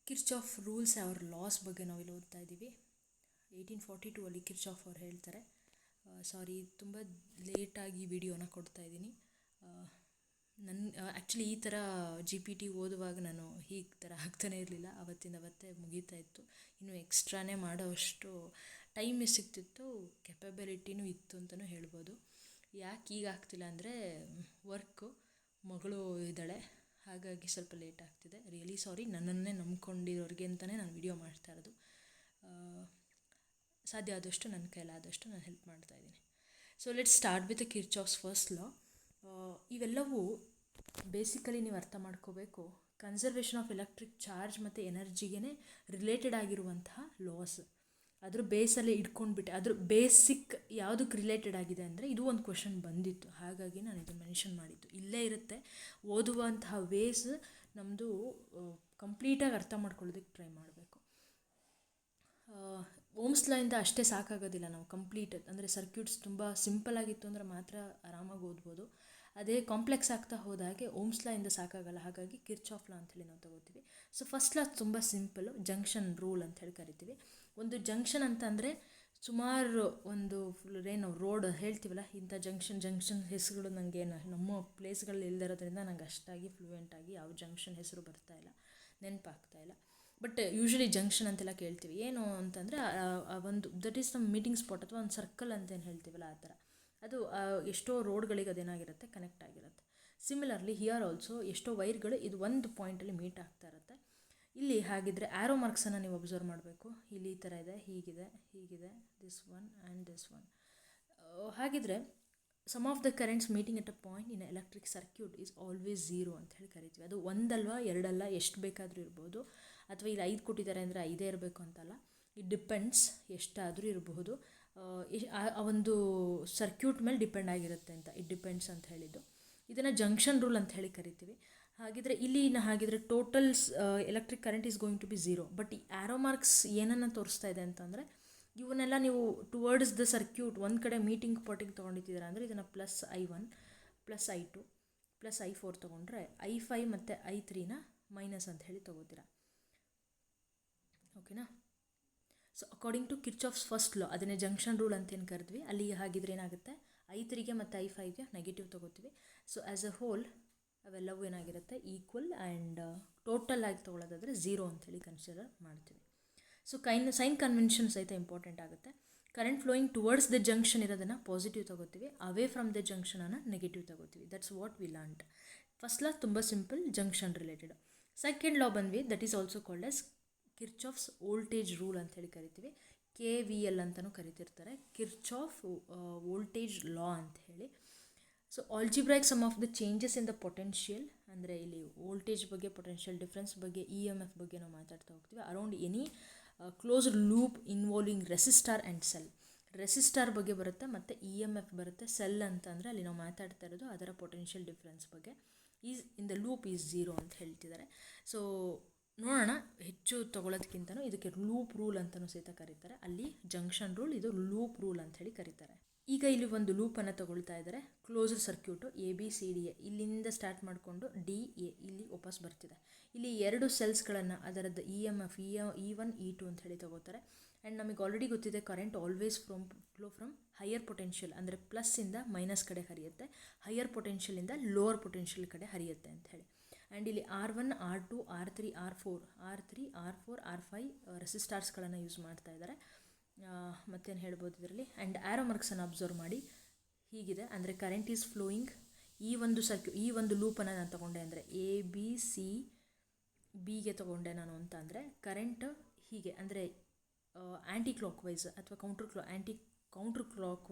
Kirchhoff rules R loss ಬಗ್ಗೆ ನಾವಿಲ್ಲಿ ಓದ್ತಾ ಇದ್ದೀವಿ. 1842 ಅಲ್ಲಿ ಕಿರ್ಚಾಫ್ ಅವ್ರು ಹೇಳ್ತಾರೆ. ಸಾರಿ, ತುಂಬ ಲೇಟಾಗಿ ವಿಡಿಯೋನ ಕೊಡ್ತಾ ಇದ್ದೀನಿ. ಆ್ಯಕ್ಚುಲಿ ಈ ಥರ GPT ಓದುವಾಗ ನಾನು ಈ ಥರ ಆಗ್ತಾನೇ ಇರಲಿಲ್ಲ. ಅವತ್ತೇ ಮುಗೀತಾ ಇತ್ತು. ಇನ್ನು ಎಕ್ಸ್ಟ್ರಾನೇ ಮಾಡೋವಷ್ಟು ಟೈಮ್ ಸಿಗ್ತಿತ್ತು, ಕೆಪಬಿಲಿಟಿನೂ ಇತ್ತು ಅಂತಲೂ ಹೇಳ್ಬೋದು. ಯಾಕೆ ಈಗ ಆಗ್ತಿಲ್ಲ ಅಂದರೆ ವರ್ಕು, ಮಗಳು ಇದ್ದಾಳೆ, ಹಾಗಾಗಿ ಸ್ವಲ್ಪ ಲೇಟ್ ಆಗ್ತಿದೆ. Really sorry. ನನ್ನನ್ನೇ ನಂಬ್ಕೊಂಡಿರೋರಿಗೆ ಅಂತಲೇ ನಾನು ವಿಡಿಯೋ ಮಾಡ್ತಾ ಇರೋದು. ಸಾಧ್ಯ ಆದಷ್ಟು ನನ್ನ ಕೈಲಾದಷ್ಟು ನಾನು ಹೆಲ್ಪ್ ಮಾಡ್ತಾಯಿದ್ದೀನಿ. So let's start with Kirchhoff's first ಲಾ. ಇವೆಲ್ಲವೂ ಬೇಸಿಕಲಿ ನೀವು ಅರ್ಥ ಮಾಡ್ಕೋಬೇಕು, ಕನ್ಸರ್ವೇಷನ್ ಆಫ್ ಎಲೆಕ್ಟ್ರಿಕ್ ಚಾರ್ಜ್ ಮತ್ತು ಎನರ್ಜಿಗೆ ರಿಲೇಟೆಡ್ ಆಗಿರುವಂತಹ ಲಾಸ್. ಅದ್ರ ಬೇಸಲ್ಲೇ ಇಟ್ಕೊಂಡ್ಬಿಟ್ಟೆ. ಅದ್ರ ಬೇಸಿಕ್ ಯಾವುದಕ್ಕೆ ರಿಲೇಟೆಡ್ ಆಗಿದೆ ಅಂದರೆ ಇದು ಒಂದು ಕ್ವಶನ್ ಬಂದಿತ್ತು, ಹಾಗಾಗಿ ನಾನು ಇದನ್ನು ಮೆನ್ಷನ್ ಮಾಡಿದ್ದು. ಇಲ್ಲೇ ಇರುತ್ತೆ. ಓದುವಂತಹ ವೇಸ್ ನಮ್ಮದು ಕಂಪ್ಲೀಟಾಗಿ ಅರ್ಥ ಮಾಡ್ಕೊಳ್ಳೋದಕ್ಕೆ ಟ್ರೈ ಮಾಡಬೇಕು. ಓಮ್ಸ್ ಲಾ ಇಂದ ಅಷ್ಟೇ ಸಾಕಾಗೋದಿಲ್ಲ. ನಾವು ಕಂಪ್ಲೀಟ್ ಅಂದರೆ ಸರ್ಕ್ಯೂಟ್ಸ್ ತುಂಬ ಸಿಂಪಲ್ ಆಗಿತ್ತು ಅಂದರೆ ಮಾತ್ರ ಆರಾಮಾಗಿ ಓದ್ಬೋದು. ಅದೇ ಕಾಂಪ್ಲೆಕ್ಸ್ ಆಗ್ತಾ ಹೋದಾಗೆ ಓಮ್ಸ್ ಲಾ ಇಂದ ಸಾಕಾಗಲ್ಲ. ಹಾಗಾಗಿ ಕಿರ್ಚಾಫ್ ಲಾ ಅಂಥೇಳಿ ನಾವು ತಗೋತೀವಿ. ಸೊ ಫಸ್ಟ್ ಲಾ ತುಂಬ ಸಿಂಪಲ್ಲು, ಜಂಕ್ಷನ್ ರೂಲ್ ಅಂಥೇಳಿ ಕರಿತೀವಿ. ಒಂದು ಜಂಕ್ಷನ್ ಅಂತಂದರೆ ಸುಮಾರು ಒಂದು ಏನು ರೋಡ್ ಹೇಳ್ತೀವಲ್ಲ, ಇಂಥ ಜಂಕ್ಷನ್ ಹೆಸರುಗಳು ನನಗೆ ನಮ್ಮ ಪ್ಲೇಸ್ಗಳಲ್ಲಿ ಇಲ್ಲದಿರೋದ್ರಿಂದ ನಂಗೆ ಅಷ್ಟಾಗಿ ಫ್ಲೂಯೆಂಟಾಗಿ ಯಾವ ಜಂಕ್ಷನ್ ಹೆಸರು ಬರ್ತಾಯಿಲ್ಲ, ನೆನಪಾಗ್ತಾಯಿಲ್ಲ. ಬಟ್ ಯೂಶ್ವಲಿ ಜಂಕ್ಷನ್ ಅಂತೆಲ್ಲ ಕೇಳ್ತೀವಿ. ಏನು ಅಂತಂದರೆ ಒಂದು ದಟ್ ಈಸ್ ನಮ್ಮ ಮೀಟಿಂಗ್ ಸ್ಪಾಟ್ ಅಥವಾ ಒಂದು ಸರ್ಕಲ್ ಅಂತೇನು ಹೇಳ್ತೀವಲ್ಲ, ಆ ಥರ. ಅದು ಎಷ್ಟೋ ರೋಡ್ಗಳಿಗೆ ಅದೇನಾಗಿರುತ್ತೆ, ಕನೆಕ್ಟ್ ಆಗಿರುತ್ತೆ. ಸಿಮಿಲರ್ಲಿ ಹಿಯರ್ ಆಲ್ಸೋ ಎಷ್ಟೋ ವೈರ್ಗಳು ಇದು ಒಂದು ಪಾಯಿಂಟಲ್ಲಿ ಮೀಟ್ ಆಗ್ತಾ ಇರುತ್ತೆ. ಇಲ್ಲಿ ಹಾಗಿದ್ರೆ ಆ್ಯರೋ ಮಾರ್ಕ್ಸನ್ನು ನೀವು ಅಬ್ಸರ್ವ್ ಮಾಡಬೇಕು. ಇಲ್ಲಿ ಈ ಥರ ಇದೆ, ಹೀಗಿದೆ, this one and this one. ಹಾಗಿದ್ರೆ sum of the currents meeting at a point in electric circuit is always zero ಅಂತ ಹೇಳಿ ಕರಿತೀವಿ. ಅದು ಒಂದಲ್ವಾ ಎರಡಲ್ಲ, ಎಷ್ಟು ಬೇಕಾದರೂ ಇರ್ಬೋದು. ಅಥವಾ ಇಲ್ಲಿ 5 ಕೊಟ್ಟಿದ್ದಾರೆ ಅಂದರೆ 5 ಇರಬೇಕು ಅಂತಲ್ಲ. ಇಟ್ ಡಿಪೆಂಡ್ಸ್, ಎಷ್ಟಾದರೂ ಇರಬಹುದು. ಆ ಒಂದು ಸರ್ಕ್ಯೂಟ್ ಮೇಲೆ ಡಿಪೆಂಡ್ ಆಗಿರುತ್ತೆ ಅಂತ ಇಟ್ ಡಿಪೆಂಡ್ಸ್ ಅಂತ ಹೇಳಿದ್ದು. ಇದನ್ನು ಜಂಕ್ಷನ್ ರೂಲ್ ಅಂತ ಹೇಳಿ ಕರಿತೀವಿ. ಹಾಗಿದ್ರೆ ಹಾಗಿದ್ರೆ total electric current is going to be zero. But ಈ ಆ್ಯರೋ ಮಾರ್ಕ್ಸ್ ಏನನ್ನು ತೋರಿಸ್ತಾ ಇದೆ ಅಂತಂದರೆ, ಇವನ್ನೆಲ್ಲ ನೀವು ಟುವರ್ಡ್ಸ್ ದ ಸರ್ಕ್ಯೂಟ್ ಒಂದು ಕಡೆ ಮೀಟಿಂಗ್ ಪಾಟಿಗೆ ತೊಗೊಂಡಿದ್ದೀರಾ ಅಂದರೆ ಇದನ್ನು +I1 +I2 +I4 ತೊಗೊಂಡ್ರೆ I5 ಮತ್ತು I3ನ ಮೈನಸ್ ಅಂತ ಹೇಳಿ ತೊಗೋತೀರಾ. ಓಕೆನಾ? So according to Kirchhoff's first law, ಅದನ್ನೇ ಜಂಕ್ಷನ್ ರೂಲ್ ಅಂತೇನು ಕರೆದ್ವಿ, ಅಲ್ಲಿ ಹಾಗಿದ್ರೆ ಏನಾಗುತ್ತೆ, I3ಗೆ ಮತ್ತು I5ಗೆ ನೆಗೆಟಿವ್ ತೊಗೋತೀವಿ. ಸೊ ಆ್ಯಸ್ ಅ ಹೋಲ್ ಅವೆಲ್ಲವೂ ಏನಾಗಿರುತ್ತೆ, ಈಕ್ವಲ್ ಆ್ಯಂಡ್ ಟೋಟಲ್ ಆಗಿ ತೊಗೊಳ್ಳೋದಾದರೆ ಝೀರೋ ಅಂಥೇಳಿ ಕನ್ಸಿಡರ್ ಮಾಡ್ತೀವಿ. ಸೊ ಸೈನ್ ಕನ್ವೆನ್ಷನ್ ಸಹಿತ ಇಂಪಾರ್ಟೆಂಟ್ ಆಗುತ್ತೆ. Current flowing towards the junction ಇರೋದನ್ನು ಪಾಸಿಟಿವ್ ತೊಗೋತೀವಿ, ಅವೇ ಫ್ರಮ್ ದ ಜಂಕ್ಷನನ್ನು ನೆಗೆಟಿವ್ ತೊಗೋತೀವಿ. That's what we learned. First law ತುಂಬ simple, junction related. Second law ಬಂದ್ವಿ, that is also called as Kirchhoff's voltage rule ಅಂತ ಹೇಳಿ ಕರಿತೀವಿ. KVL ಅಂತಲೂ ಕರಿತಿರ್ತಾರೆ, ಕಿರ್ಚಾಫ್ ವೋಲ್ಟೇಜ್ ಲಾ ಅಂತ ಹೇಳಿ. So algebraic sum of the changes in the potential, ಅಂದರೆ ಇಲ್ಲಿ ವೋಲ್ಟೇಜ್ ಬಗ್ಗೆ, ಪೊಟೆನ್ಷಿಯಲ್ ಡಿಫ್ರೆನ್ಸ್ ಬಗ್ಗೆ, EMF ಬಗ್ಗೆ ನಾವು ಮಾತಾಡ್ತಾ ಹೋಗ್ತೀವಿ. Around any closed loop involving resistor and cell. Resistor ಬಗ್ಗೆ ಬರುತ್ತೆ ಮತ್ತು EMF ಬರುತ್ತೆ. ಸೆಲ್ ಅಂತಂದರೆ ಅಲ್ಲಿ ನಾವು ಮಾತಾಡ್ತಾ ಇರೋದು ಅದರ ಪೊಟೆನ್ಷಿಯಲ್ ಡಿಫ್ರೆನ್ಸ್ ಬಗ್ಗೆ. Is in the loop is zero ಅಂತ ಹೇಳ್ತಿದ್ದಾರೆ. ಸೊ ನೋಡೋಣ, ಹೆಚ್ಚು ತೊಗೊಳೋದಕ್ಕಿಂತನೂ ಇದಕ್ಕೆ ಲೂಪ್ ರೂಲ್ ಅಂತಲೂ ಸಹಿತ ಕರೀತಾರೆ. ಅಲ್ಲಿ ಜಂಕ್ಷನ್ ರೂಲ್, ಇದು ಲೂಪ್ ರೂಲ್ ಅಂತ ಹೇಳಿ ಕರೀತಾರೆ. ಈಗ ಇಲ್ಲಿ ಒಂದು ಲೂಪನ್ನು ತಗೊಳ್ತಾ ಇದ್ದಾರೆ, ಕ್ಲೋಸ್ಡ್ ಸರ್ಕ್ಯೂಟು ABCDA, ಇಲ್ಲಿಂದ ಸ್ಟಾರ್ಟ್ ಮಾಡಿಕೊಂಡು DA ಇಲ್ಲಿ ವಾಪಸ್ ಬರ್ತಿದೆ. ಇಲ್ಲಿ 2 ಸೆಲ್ಸ್ಗಳನ್ನು ಅದರದ್ದು EMF E1 E2 ಅಂತ ಹೇಳಿ ತಗೋತಾರೆ. ಆ್ಯಂಡ್ ನಮಗೆ ಆಲ್ರೆಡಿ ಗೊತ್ತಿದೆ, current always flow from higher potential, ಅಂದರೆ ಪ್ಲಸ್ಸಿಂದ ಮೈನಸ್ ಕಡೆ ಹರಿಯುತ್ತೆ, ಹೈಯರ್ ಪೊಟೆನ್ಷಿಯಲಿಂದ ಲೋವರ್ ಪೊಟೆನ್ಷಿಯಲ್ ಕಡೆ ಹರಿಯುತ್ತೆ ಅಂತ ಹೇಳಿ. ಆ್ಯಂಡ್ ಇಲ್ಲಿ R1 R2 R3 R4 R5 ರೆಸಿಸ್ಟಾರ್ಸ್ಗಳನ್ನು use ಮಾಡ್ತಾ ಇದ್ದಾರೆ. ಮತ್ತೇನು ಹೇಳ್ಬೋದು ಇದರಲ್ಲಿ. ಆ್ಯಂಡ್ ಆ್ಯರೋ ಮಾರ್ಕ್ಸನ್ನು ಅಬ್ಸರ್ವ್ ಮಾಡಿ, ಹೀಗಿದೆ. ಅಂದರೆ ಕರೆಂಟ್ ಈಸ್ ಫ್ಲೋಯಿಂಗ್, ಈ ಒಂದು ಲೂಪನ್ನು ನಾನು ತೊಗೊಂಡೆ ಅಂದರೆ ABCBಗೆ ತೊಗೊಂಡೆ ನಾನು ಅಂತ ಅಂದರೆ ಕರೆಂಟ್ ಹೀಗೆ, ಅಂದರೆ ಆ್ಯಂಟಿ ಕ್ಲಾಕ್ ವೈಸ್ ಅಥವಾ ಕೌಂಟರ್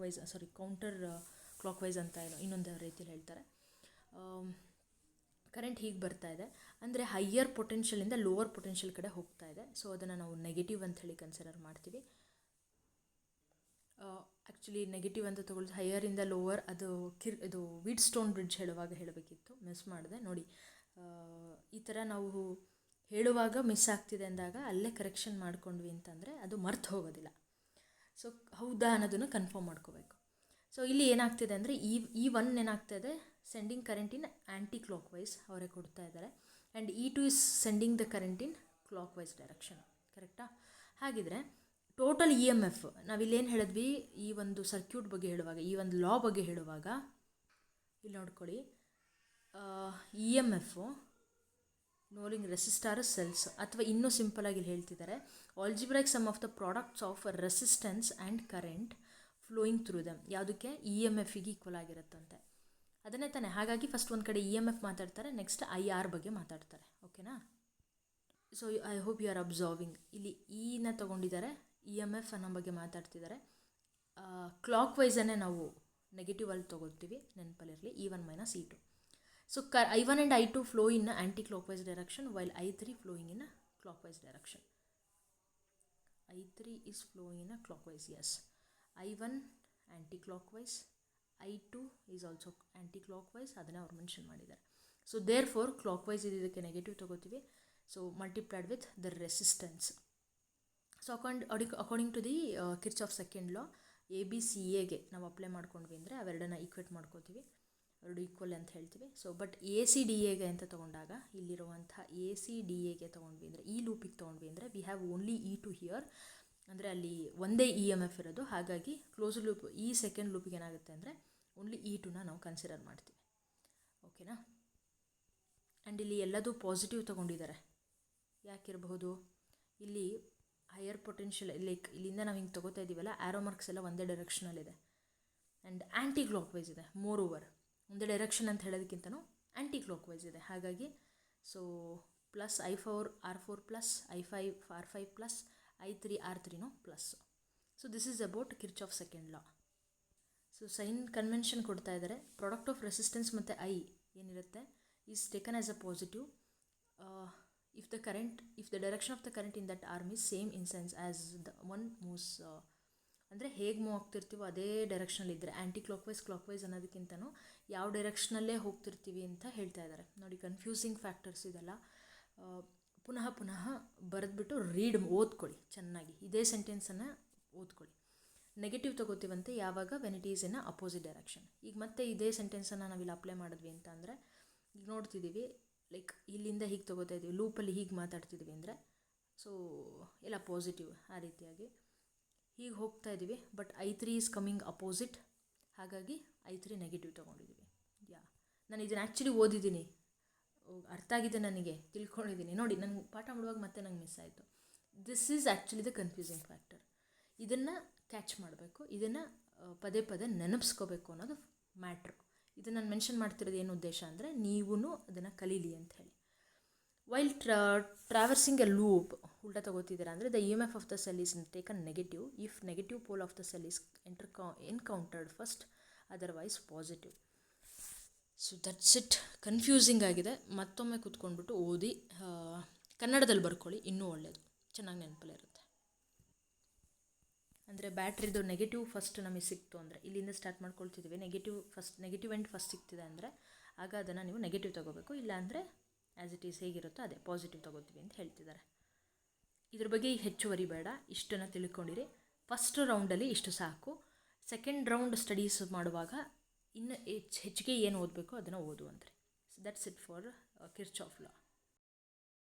ಕ್ಲಾಕ್ ವೈಸ್ ಅಂತ ಇನ್ನೊಂದು ರೀತಿಯಲ್ಲಿ ಹೇಳ್ತಾರೆ. ಕರೆಂಟ್ ಹೀಗೆ ಬರ್ತಾ ಇದೆ ಅಂದರೆ ಹೈಯರ್ ಪೊಟೆನ್ಷಿಯಲಿಂದ ಲೋವರ್ ಪೊಟೆನ್ಷಿಯಲ್ ಕಡೆ ಹೋಗ್ತಾ ಇದೆ. ಸೊ ಅದನ್ನು ನಾವು ನೆಗೆಟಿವ್ ಅಂತ ಹೇಳಿ ಕನ್ಸಿಡರ್ ಮಾಡ್ತೀವಿ. ಆ್ಯಕ್ಚುಲಿ ನೆಗೆಟಿವ್ ಅಂತ ತೊಗೊಳ್ದು ಹೈಯರಿಂದ ಲೋವರ್, ಅದು ಇದು ವೀಟ್ ಸ್ಟೋನ್ ಬ್ರಿಡ್ಜ್ ಹೇಳಬೇಕಿತ್ತು, ಮಿಸ್ ಮಾಡಿದೆ ನೋಡಿ. ಈ ಥರ ನಾವು ಹೇಳುವಾಗ ಮಿಸ್ ಆಗ್ತಿದೆ ಅಂದಾಗ ಅಲ್ಲೇ ಕರೆಕ್ಷನ್ ಮಾಡ್ಕೊಂಡ್ವಿ ಅಂತಂದರೆ ಅದು ಮರ್ತು ಹೋಗೋದಿಲ್ಲ. ಸೊ ಹೌದಾ ಅನ್ನೋದನ್ನು ಕನ್ಫರ್ಮ್ ಮಾಡ್ಕೋಬೇಕು. ಸೊ ಇಲ್ಲಿ ಏನಾಗ್ತಿದೆ ಅಂದರೆ E1 ಏನಾಗ್ತಾ ಇದೆ, sending current in anticlockwise ಅವರೇ ಕೊಡ್ತಾ ಇದ್ದಾರೆ. And E2 is sending the current in clockwise direction. ಕರೆಕ್ಟಾ? ಹಾಗಿದ್ರೆ ಟೋಟಲ್ ಇ ಎಮ್ ಎಫ್ ನಾವಿಲ್ಲೇನು ಹೇಳಿದ್ವಿ, ಈ ಒಂದು ಸರ್ಕ್ಯೂಟ್ ಬಗ್ಗೆ ಹೇಳುವಾಗ, ಈ ಒಂದು ಲಾ ಬಗ್ಗೆ ಹೇಳುವಾಗ ಇಲ್ಲಿ ನೋಡ್ಕೊಳ್ಳಿ, ಇ ಎಮ್ ಎಫು ನೋಲಿಂಗ್ ರೆಸಿಸ್ಟಾರ್ ಸೆಲ್ಸ್, ಅಥವಾ ಇನ್ನೂ ಸಿಂಪಲಾಗಿ ಇಲ್ಲಿ ಹೇಳ್ತಿದ್ದಾರೆ algebraic sum of the products of resistance and current flowing through them. ಯಾವುದಕ್ಕೆ? ಇ ಎಮ್ ಎಫಿಗೆ ಈಕ್ವಲ್ ಆಗಿರುತ್ತಂತೆ. ಅದನ್ನೇ ತಾನೆ. ಹಾಗಾಗಿ ಫಸ್ಟ್ ಒಂದು ಕಡೆ ಇ ಎಮ್ ಎಫ್ ಮಾತಾಡ್ತಾರೆ, ನೆಕ್ಸ್ಟ್ ಐ ಆರ್ ಬಗ್ಗೆ ಮಾತಾಡ್ತಾರೆ. ಓಕೆನಾ? So I hope you are observing. ಇಲ್ಲಿ ಇನ ತೊಗೊಂಡಿದ್ದಾರೆ, ಇ ಎಮ್ ಎಫ್ ಅನ್ನೋ ಬಗ್ಗೆ ಮಾತಾಡ್ತಿದ್ದಾರೆ. ಕ್ಲಾಕ್ ವೈಸನ್ನೇ ನಾವು ನೆಗೆಟಿವ್ ಅಲ್ಲಿ ತೊಗೊಳ್ತೀವಿ, ನೆನಪಲ್ಲಿರಲಿ, E1 - E2. So I1 and I2 flow in anti-clockwise direction while I3 flowing in a clockwise direction. I3 is flowing in a clockwise, yes. I1 anti-clockwise, I2 is also anti-clockwise, ಅದನ್ನೇ ಅವ್ರು mention ಮಾಡಿದ್ದಾರೆ. So therefore clockwise ಇದಕ್ಕೆ negative ತೊಗೋತೀವಿ. So multiplied with the resistance. So according to the Kirchhoff second law, ABCAಗೆ ನಾವು apply ಮಾಡ್ಕೊಂಡ್ವಿ ಅಂದರೆ ಅವೆರಡನ್ನ equate ಮಾಡ್ಕೋತೀವಿ, ಎರಡು ಈಕ್ವಲ್ ಅಂತ ಹೇಳ್ತೀವಿ. ಸೊ ಬಟ್ ACDAಗೆ ಅಂತ ತೊಗೊಂಡಾಗ, ಇಲ್ಲಿರುವಂಥ ACDAಗೆ ತೊಗೊಂಡ್ವಿ ಅಂದರೆ, ಈ ಲೂಪಿಗೆ ತೊಗೊಂಡ್ವಿ ಅಂದರೆ, we have only E2 here, ಅಂದರೆ ಅಲ್ಲಿ ಒಂದೇ ಇ ಎಮ್ ಎಫ್ ಇರೋದು. ಹಾಗಾಗಿ ಕ್ಲೋಸ್ ಲೂಪ್, ಈ ಸೆಕೆಂಡ್ ಲೂಪಿಗೆ ಏನಾಗುತ್ತೆ ಅಂದರೆ ಓನ್ಲಿ E2ನ ನಾವು ಕನ್ಸಿಡರ್ ಮಾಡ್ತೀವಿ. ಓಕೆನಾ? ಆ್ಯಂಡ್ ಇಲ್ಲಿ ಎಲ್ಲದೂ ಪಾಸಿಟಿವ್ ತೊಗೊಂಡಿದ್ದಾರೆ. ಯಾಕಿರಬಹುದು? ಇಲ್ಲಿ ಹೈಯರ್ ಪೊಟೆನ್ಷಿಯಲ್, ಲೈಕ್ ಇಲ್ಲಿಂದ ನಾವು ಹಿಂಗೆ ತೊಗೋತಾ ಇದ್ದೀವಲ್ಲ, ಆ್ಯರೋ ಮಾರ್ಕ್ಸ್ ಎಲ್ಲ ಒಂದೇ ಡೈರೆಕ್ಷನಲ್ಲಿದೆ. ಆ್ಯಂಡ್ ಆ್ಯಂಟಿ ಕ್ಲಾಕ್ ವೈಸ್ ಇದೆ. ಮೋರ್ ಓವರ್ ಒಂದೇ ಡೈರೆಕ್ಷನ್ ಅಂತ ಹೇಳೋದಕ್ಕಿಂತನೂ ಆ್ಯಂಟಿ ಕ್ಲಾಕ್ ವೈಸ್ ಇದೆ. ಹಾಗಾಗಿ so plus I4 R4 plus I5 R5 plus I3 R3 ಪ್ಲಸ್. So this is about Kirchhoff second law. So sign convention ಕೊಡ್ತಾ ಇದ್ದಾರೆ. ಪ್ರಾಡಕ್ಟ್ ಆಫ್ ರೆಸಿಸ್ಟೆನ್ಸ್ ಮತ್ತು ಐ ಏನಿರುತ್ತೆ is taken as a positive if the direction of the current in that arm is same in sense as the one moves, ಅಂದರೆ ಹೇಗೆ move ಆಗ್ತಿರ್ತೀವೋ ಅದೇ ಡೈರೆಕ್ಷನಲ್ಲಿದ್ದರೆ, ಆ್ಯಂಟಿ clockwise ಅನ್ನೋದಕ್ಕಿಂತನೂ ಯಾವ ಡೈರೆಕ್ಷನಲ್ಲೇ ಹೋಗ್ತಿರ್ತೀವಿ ಅಂತ ಹೇಳ್ತಾ ಇದ್ದಾರೆ. ನೋಡಿ, ಕನ್ಫ್ಯೂಸಿಂಗ್ ಫ್ಯಾಕ್ಟರ್ಸ್ ಇದೆಲ್ಲ. ಪುನಃ ಬರೆದ್ಬಿಟ್ಟು ಓದ್ಕೊಳ್ಳಿ ಚೆನ್ನಾಗಿ. ಇದೇ ಸೆಂಟೆನ್ಸನ್ನು ಓದ್ಕೊಳ್ಳಿ. ನೆಗೆಟಿವ್ ತೊಗೋತೀವಂತೆ ಯಾವಾಗ? When it is in opposite direction. ಈಗ ಮತ್ತೆ ಇದೇ ಸೆಂಟೆನ್ಸನ್ನು ನಾವಿಲ್ಲಿ ಅಪ್ಲೈ ಮಾಡಿದ್ವಿ ಅಂತ ಅಂದರೆ, ಈಗ ನೋಡ್ತಿದ್ದೀವಿ, ಲೈಕ್ ಇಲ್ಲಿಂದ ಹೀಗೆ ತೊಗೋತಾ ಇದ್ದೀವಿ, ಲೂಪಲ್ಲಿ ಹೀಗೆ ಮಾತಾಡ್ತಿದ್ವಿ ಅಂದರೆ, ಸೊ ಎಲ್ಲ ಪಾಸಿಟಿವ್. ಆ ರೀತಿಯಾಗಿ ಹೀಗೆ ಹೋಗ್ತಾ ಇದ್ದೀವಿ, but I3 is coming opposite, ಹಾಗಾಗಿ I3 ನೆಗೆಟಿವ್ ತೊಗೊಂಡಿದ್ದೀವಿ. ನಾನು ಇದನ್ನು ಆ್ಯಕ್ಚುಲಿ ಓದಿದ್ದೀನಿ, ಅರ್ಥ ಆಗಿದೆ, ನನಗೆ ತಿಳ್ಕೊಂಡಿದ್ದೀನಿ. ನೋಡಿ, ನನಗೆ ಪಾಠ ಮಾಡುವಾಗ ಮತ್ತೆ ನಂಗೆ ಮಿಸ್ ಆಯಿತು. This is actually the confusing factor. ಇದನ್ನು ಕ್ಯಾಚ್ ಮಾಡಬೇಕು, ಇದನ್ನು ಪದೇ ಪದೇ ನೆನಪಿಸ್ಕೋಬೇಕು ಅನ್ನೋದು ಮ್ಯಾಟ್ರು. ಇದನ್ನು ನಾನು ಮೆನ್ಷನ್ ಮಾಡ್ತಿರೋದು ಏನು ಉದ್ದೇಶ ಅಂದರೆ, ನೀವೂ ಅದನ್ನು ಕಲೀಲಿ ಅಂತ ಹೇಳಿ. ವೈಲ್ ಟ್ರಾವರ್ಸಿಂಗ್ ಎ ಲೂಪ್ ಉಲ್ಟಾ ತಗೋತಿದ್ದೀರಾ ಅಂದರೆ, the E M F of the cell is taken negative if negative pole of the cell is encountered first, otherwise positive. So that's it. Confusing ಆಗಿದೆ. ಮತ್ತೊಮ್ಮೆ ಕೂತ್ಕೊಂಡ್ಬಿಟ್ಟು ಓದಿ ಕನ್ನಡದಲ್ಲಿ ಬರ್ಕೊಳ್ಳಿ, ಇನ್ನೂ ಒಳ್ಳೆಯದು, ಚೆನ್ನಾಗಿ ನೆನಪಲ್ಲೇ ಇರುತ್ತೆ. ಅಂದರೆ ಬ್ಯಾಟ್ರಿದು ನೆಗೆಟಿವ್ ಫಸ್ಟ್ ನಮಗೆ ಸಿಕ್ತು ಅಂದರೆ, ಇಲ್ಲಿಂದ ಸ್ಟಾರ್ಟ್ ಮಾಡ್ಕೊಳ್ತಿದ್ದೀವಿ, ನೆಗೆಟಿವ್ ಎಂಡ್ ಫಸ್ಟ್ ಸಿಗ್ತಿದೆ ಅಂದರೆ, ಆಗ ಅದನ್ನು ನೀವು ನೆಗೆಟಿವ್ ತೊಗೋಬೇಕು. ಇಲ್ಲಾಂದರೆ ಆ್ಯಸ್ ಇಟ್ ಈಸ್ ಹೇಗಿರುತ್ತೋ ಅದೇ ಪಾಸಿಟಿವ್ ತೊಗೋತೀವಿ ಅಂತ ಹೇಳ್ತಿದ್ದಾರೆ. ಇದ್ರ ಬಗ್ಗೆ ಹೆಚ್ಚುವರಿ ಬೇಡ, ಇಷ್ಟನ್ನು ತಿಳ್ಕೊಂಡಿರಿ. ಫಸ್ಟ್ ರೌಂಡಲ್ಲಿ ಇಷ್ಟು ಸಾಕು. ಸೆಕೆಂಡ್ ರೌಂಡ್ ಸ್ಟಡೀಸ್ ಮಾಡುವಾಗ ಇನ್ನು ಹೆಚ್ಚಿಗೆ ಏನು ಓದಬೇಕು ಅದನ್ನು ಓದುವಂತ್ರಿ. That's it for Kirchhoff law.